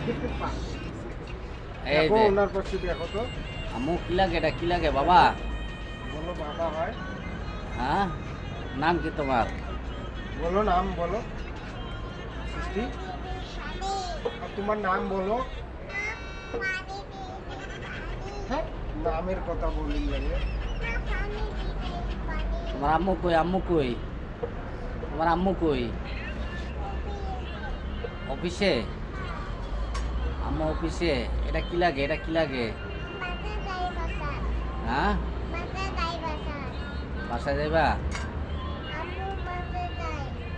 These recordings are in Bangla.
এই দেখো যে ওনার পাশে দেখো তো। আম্মু কি লাগে, এটা কি লাগে বাবা? বলো বাবা হয়। হ্যাঁ, নাম কি তোমার? বলো নাম বলো। সৃষ্টি, আর তোমার নাম বলো। হ্যাঁ, নামের কথা বলি লাগে। তোমার আম্মু কই? আম্মু কই? তোমার আম্মু কই? অফিসে? আম্মু অফিসে। এটা কি লাগে, এটা কি লাগে? হ্যাঁ, বাসায় যাইবা?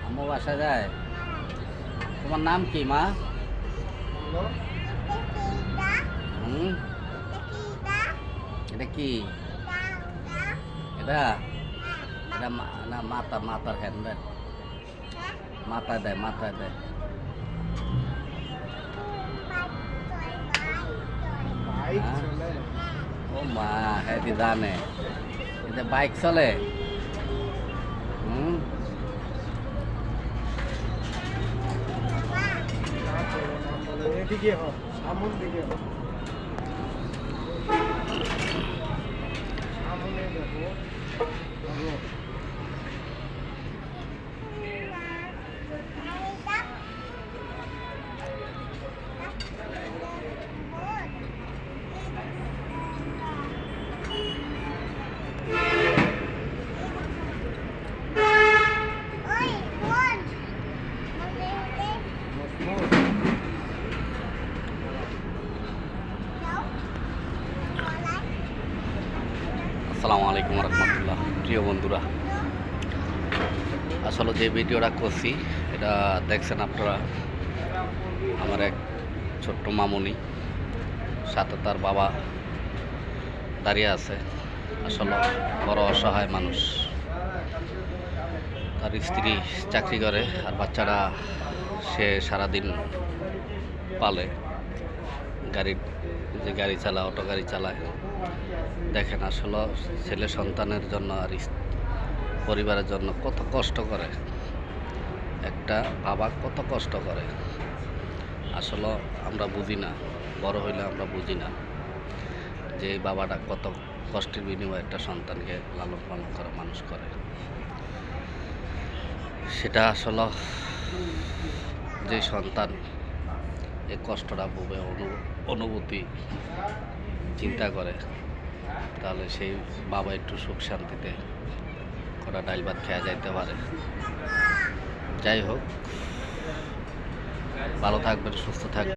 আম্মু বাসায় যায়। তোমার নাম কি মা? বলো হুম, এটা কি? এটা এটা না, মাথার হ্যান্ডেল। মাথায় দেয়, মাথায় দেয়। বাইক হ্যাঁ? চলে। ও মা, হ্যাঁ দি জানে। এতে বাইক চলে। হুম, নাম বলো, নাম বলো। এদিকে হো, সামন দিকে হো। সামনে দেখো। বলো। আসসালামু আলাইকুম রহমতুল্লাহ। প্রিয় বন্ধুরা, আসলে যে ভিডিওটা করছি এটা দেখছেন আপনারা। আমার এক ছোট্ট মামুনি, সাথে তার বাবা দাঁড়িয়ে আছে। আসলে বড় অসহায় মানুষ। তার স্ত্রী চাকরি করে আর বাচ্চারা সে সারাদিন পালে। গাড়ি চালায়, অটো গাড়ি চালায়। দেখেন আসলে ছেলে সন্তানের জন্য আর পরিবারের জন্য কত কষ্ট করে, একটা বাবা কত কষ্ট করে। আসলে আমরা বুঝি না, বড় হইলে আমরা বুঝি না যে এই বাবাটা কত কষ্টের বিনিময়ে একটা সন্তানকে লালন পালন করে মানুষ করে। সেটা আসলে যে সন্তান এই কষ্টটা ভোগে, অনুভূতি চিন্তা করে, তাহলে সেই বাবা একটু সুখ শান্তিতে কটা ডাইল ভাত খেয়ে যাইতে পারে। যাই হোক, ভালো থাকবেন, সুস্থ থাকবেন।